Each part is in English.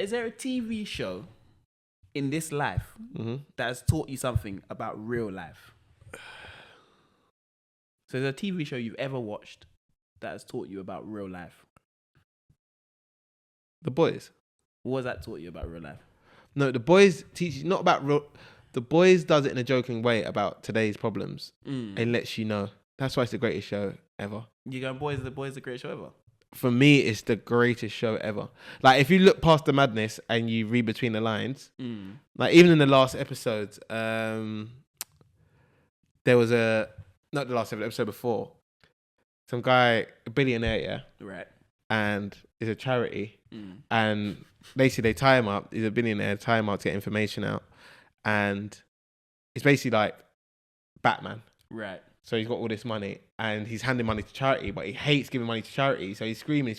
is there a TV show in this life that has taught you something about real life? So there's a TV show you've ever watched that has taught you about real life. The Boys. What has that taught you about real life? No, The Boys teach you not about real. The Boys does it in a joking way about today's problems. It lets you know. That's why it's the greatest show ever. You going, Boys, the greatest show ever? For me, it's the greatest show ever. Like, if you look past the madness and you read between the lines, like even in the last episodes, there was not the last episode before, some guy, a billionaire, yeah? Right. And it's a charity. And basically they tie him up. He's a billionaire, tie him up to get information out. And it's basically like Batman. Right. So he's got all this money and he's handing money to charity, but he hates giving money to charity. So he's screaming.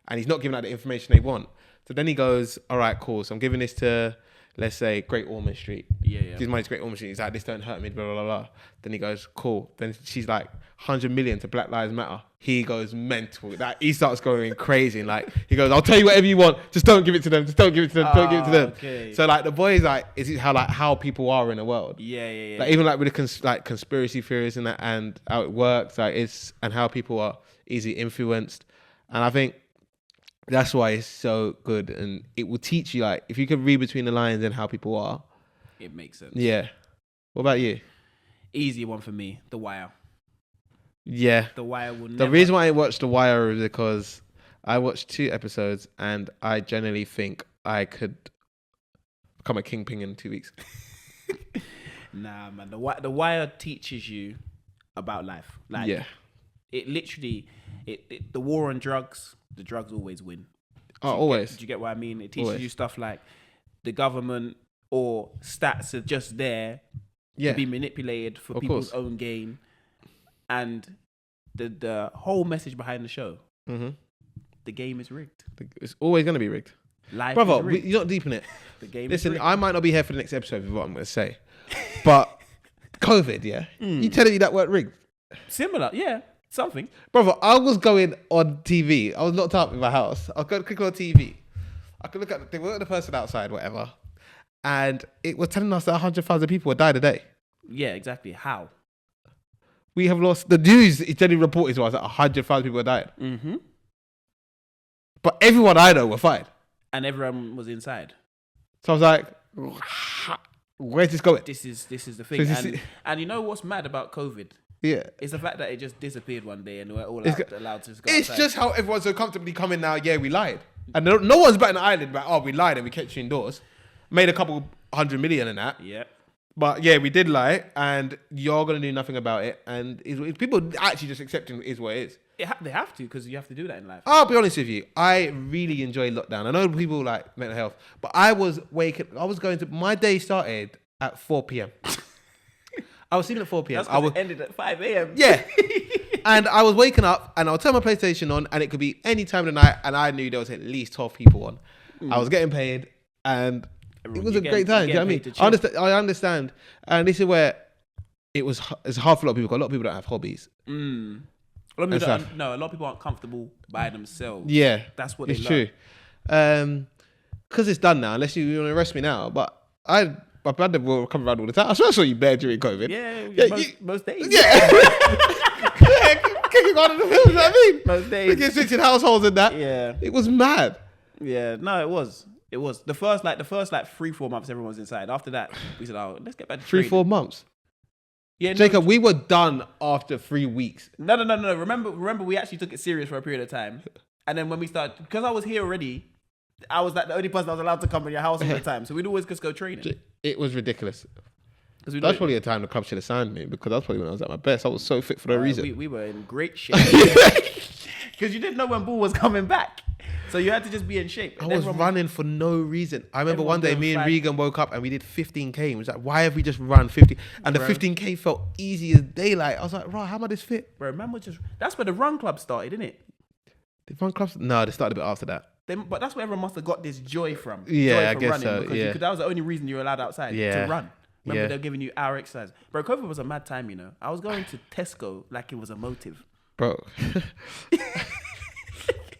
And he's not giving out the information they want. So then he goes, all right, cool. So I'm giving this to, let's say, Great Ormond Street. Yeah. Gives money to Great Ormond Street. He's like, this don't hurt me, blah, blah, blah, blah. Then he goes, cool. Then she's like, 100 million to Black Lives Matter. He goes mental. Like, he starts going crazy. Like, he goes, I'll tell you whatever you want. Just don't give it to them. Just don't give it to them. Don't give it to them. Okay. So like, The Boys, like, is it how people are in the world? Yeah. Like, even like with the conspiracy theories and that, and how it works, like and how people are easily influenced. And I think that's why it's so good, and it will teach you, like, if you can read between the lines and how people are. It makes sense. Yeah. What about you? Easy one for me, The Wire. Yeah. The Wire will never... The reason why I watched The Wire is because I watched 2 episodes and I generally think I could become a kingpin in 2 weeks. Nah, man. The Wire teaches you about life. Like, yeah. It literally... the war on drugs, the drugs always win. Always. Do you get what I mean? It teaches Always. you stuff like the government or stats are just there to be manipulated for people's own gain. And the whole message behind the show, the game is rigged. It's always going to be rigged. Life Brother, is rigged. you're not deep in it. The game Listen, is rigged. I might not be here for the next episode with what I'm going to say. But COVID, yeah? You telling me that weren't rigged? Similar, yeah. Something. Brother, I was going on TV. I was locked up in my house. I could click on TV. I could look at the person outside, whatever. And it was telling us that 100,000 people had died a day. Yeah, exactly. How? We have lost... The news is generally reported to us that 100,000 people had died. Mm-hmm. But everyone I know were fine. And everyone was inside. So I was like, where's this going? This is the thing. And you know what's mad about COVID? Yeah. It's the fact that it just disappeared one day and we're all allowed to just go It's outside. just how everyone's so comfortably coming now, yeah, we lied. And no one's batting an eyelid about, we lied and we kept you indoors. Made a couple 100 million in that. Yeah. But yeah, we did lie, and you're going to do nothing about it. And people actually just accepting it is what it is. They have to, because you have to do that in life. I'll be honest with you. I really enjoy lockdown. I know people like mental health, but my day started at 4 p.m. I was sleeping at 4 p.m. That's because it ended at 5 a.m. Yeah. And I was waking up and I'll turn my PlayStation on and it could be any time of the night, and I knew there was at least 12 people on. I was getting paid and it was a great time. Do you know what I mean? I understand. And this is where it's hard for a lot of people, because a lot of people don't have hobbies. A lot of people aren't comfortable by themselves. Yeah. That's what they it's learn. True. Because it's done now, unless you want to arrest me now. But my brother will come around all the time. I swear I saw you bare during COVID. Yeah, most days. Yeah. Kicking on in the field, you know what I mean? Most days. Freaking switching households and that. Yeah. It was mad. Yeah, no, it was. It was. The first 3-4 months everyone was inside. After that, we said, let's get back to training. 3-4 months. Yeah, Jacob, we were done after 3 weeks. No. Remember, we actually took it serious for a period of time. And then when we started, because I was here already, I was like the only person that was allowed to come in your house all the time. So we'd always just go training. It was ridiculous. That's probably a time the club should have signed me, because that's probably when I was at my best. I was so fit for no reason. We were in great shape. Because you didn't know when Ball was coming back. So you had to just be in shape. I was running for no reason. I remember one day me and Regan woke up and we did 15K. It was like, why have we just run 50? And the 15K felt easy as daylight. I was like, right, how am I this fit? Bro, man, that's where the run club started, isn't it? The run clubs? No, they started a bit after that. But that's where everyone must have got this joy from. Yeah, joy I from guess running, so. because that was the only reason you were allowed outside to run. Remember, they were giving you hour exercise. Bro, COVID was a mad time, you know. I was going to Tesco like it was a motive. Bro.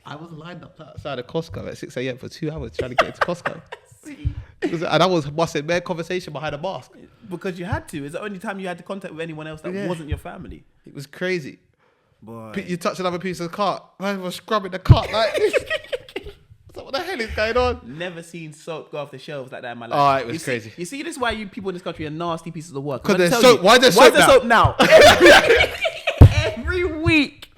I was lined up outside of Costco at 6 a.m. for 2 hours trying to get into Costco. And I was busting bare conversation behind a mask. Because you had to. It's the only time you had to contact with anyone else that wasn't your family. It was crazy. Boy. You touch another piece of the cart. I was scrubbing the cart like what the hell is going on? Never seen soap go off the shelves like that in my life. Oh, it was crazy. You see, this is why you people in this country are nasty pieces of work. Because there's soap. Why is there soap now? Every week,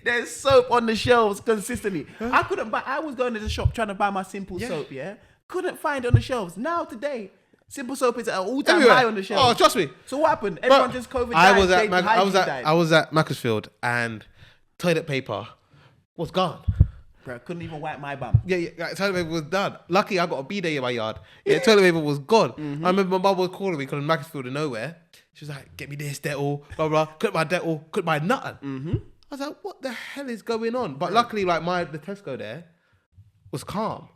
there's soap on the shelves consistently. I couldn't buy. I was going to the shop trying to buy my Simple soap. Yeah, couldn't find it on the shelves. Now today, Simple soap is at an all-time high on the shelves. Oh, trust me. So what happened? Everyone just COVID. I was at Macclesfield and toilet paper was gone. Bro, couldn't even wipe my bum. Yeah, toilet paper was done. Lucky I got a bidet in my yard. Yeah, toilet paper was gone. Mm-hmm. I remember my mum was calling me because in Macclesfield of nowhere. She was like, get me this Dettol, blah, blah. Couldn't buy Dettol, couldn't buy nothing. Mm-hmm. I was like, what the hell is going on? But luckily, like the Tesco there was calm.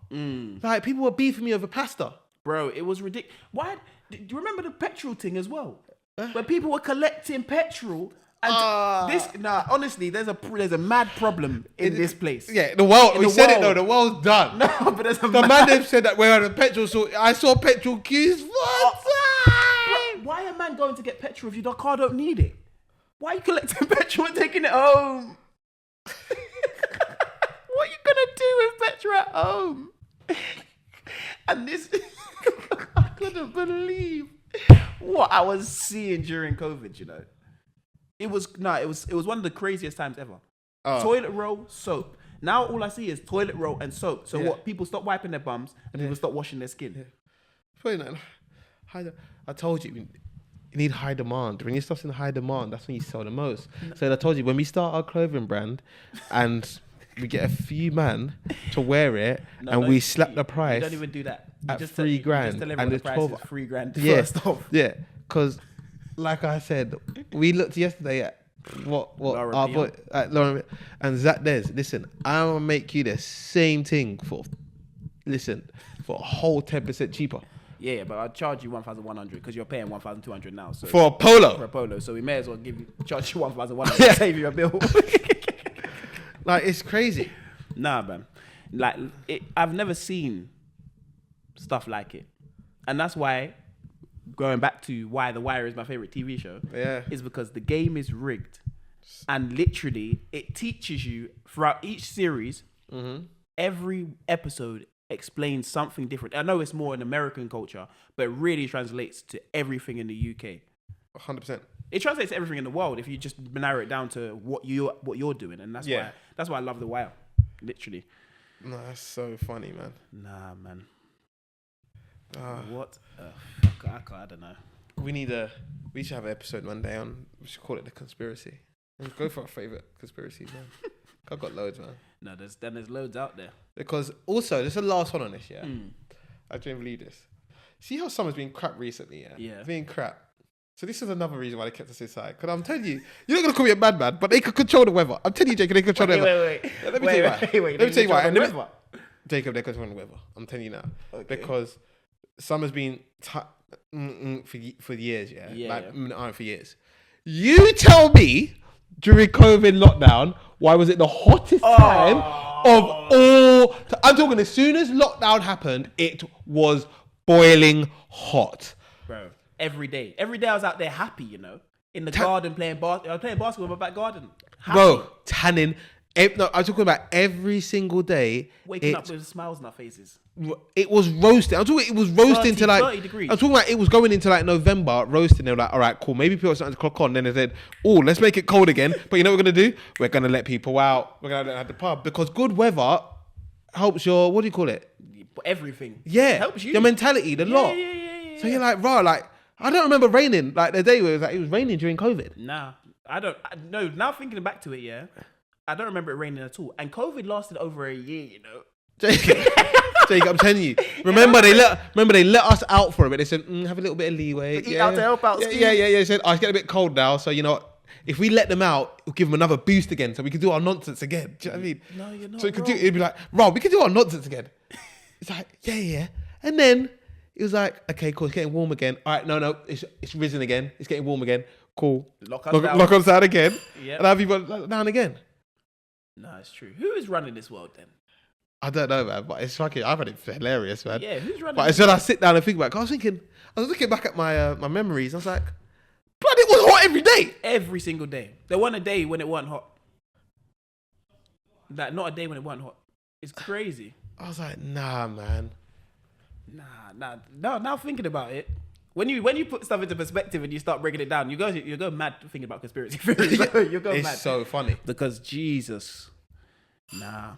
Like people were beefing me over pasta. Bro, it was ridiculous. Why? Do you remember the petrol thing as well? Where people were collecting petrol. And honestly, there's a mad problem in this place. Yeah, the world. We said it though. The world's done. No, but there's the man said that we're at a petrol. So I saw petrol queues. Why a man going to get petrol if your car don't need it? Why are you collecting petrol and taking it home? What are you gonna do with petrol at home? And this, I couldn't believe what I was seeing during COVID. You know. It was one of the craziest times ever. Toilet roll, soap. Now all I see is toilet roll and soap. So what? People stop wiping their bums and people stop washing their skin. I told you, you need high demand. When your stuff's in high demand, that's when you sell the most. So I told you, when we start our clothing brand and we get a few man to wear it we slap the price. You don't even do that. At $3,000. You just tell everyone the price is $3,000 first off. Yeah, because like I said, we looked yesterday at what our boy at Lauren and Zach Des. Listen, I'm gonna make you the same thing for a whole 10% cheaper. Yeah, but I'll charge you 1,100 because you're paying 1,200 now. So for a polo. For a polo, so we may as well charge you 1,100 to save you a bill. Like it's crazy. Nah, man. Like I've never seen stuff like it, and that's why. Going back to why The Wire is my favorite TV show, is because the game is rigged, and literally it teaches you throughout each series. Every episode explains something different. I know it's more in American culture, but it really translates to everything in the UK. 100%. It translates to everything in the world if you just narrow it down to what you're doing, and that's why I love The Wire. Literally. No, that's so funny, man. Nah, man. What a fuck? I don't know. We should have an episode one day on. We should call it the conspiracy. Let's go for our favorite conspiracies, man. I've got loads, man. No, there's loads out there. Because also, this is the last one on this. Yeah, I don't believe this. See how summer's been crap recently. Yeah, being crap. So this is another reason why they kept us inside. Because I'm telling you, you're not gonna call me a madman, but they can control the weather. I'm telling you, Jacob, they control the weather. Wait. Let me tell you why. Jacob, they control the weather. I'm telling you now, because. Summer's been for years, for years. You tell me during COVID lockdown, why was it the hottest time of all? I'm talking as soon as lockdown happened, it was boiling hot. Bro, every day I was out there happy, you know, in the garden playing basketball in my back garden. Happy. Bro, tanning. No, I'm talking about every single day. Waking up with smiles on our faces. It was roasting. I'm talking. It was roasting 30 degrees. I'm talking about it was going into like November, roasting. They were like, all right, cool. Maybe people are starting to clock on. Then they said, oh, let's make it cold again. But you know what we're gonna do? We're gonna let people out. We're gonna let the pub because good weather helps your what do you call it? Everything. Yeah, it helps you. Your mentality, the lot. Yeah. So you're like, raw. Like I don't remember raining. Like the day where it was raining during COVID. Nah, I don't. No, now thinking back to it, I don't remember it raining at all. And COVID lasted over a year, you know. Jacob, I'm telling you. Remember they let us out for a bit. They said, have a little bit of leeway. Eat out to help out. Yeah. They said, it's getting a bit cold now, so you know what? If we let them out, we'll give them another boost again, so we can do our nonsense again. Do you know what I mean? No, you're not. So it'd be like, Rob, we can do our nonsense again. It's like, yeah. And then it was like, okay, cool, it's getting warm again. All right, no, it's risen again. It's getting warm again. Cool. Lock us down again. Yep. And have people down again. No, it's true. Who is running this world then? I don't know, man, but it's fucking. I find it hilarious, man. Yeah, who's running? But when I sit down and think about it, I was looking back at my my memories. I was like, blood, it was hot every day. Every single day. There wasn't a day when it wasn't hot. Like, not a day when it wasn't hot. It's crazy. I was like, nah, man. Nah. Now thinking about it, when you put stuff into perspective and you start breaking it down, you go mad thinking about conspiracy theories. You go mad. It's so funny because Jesus, nah.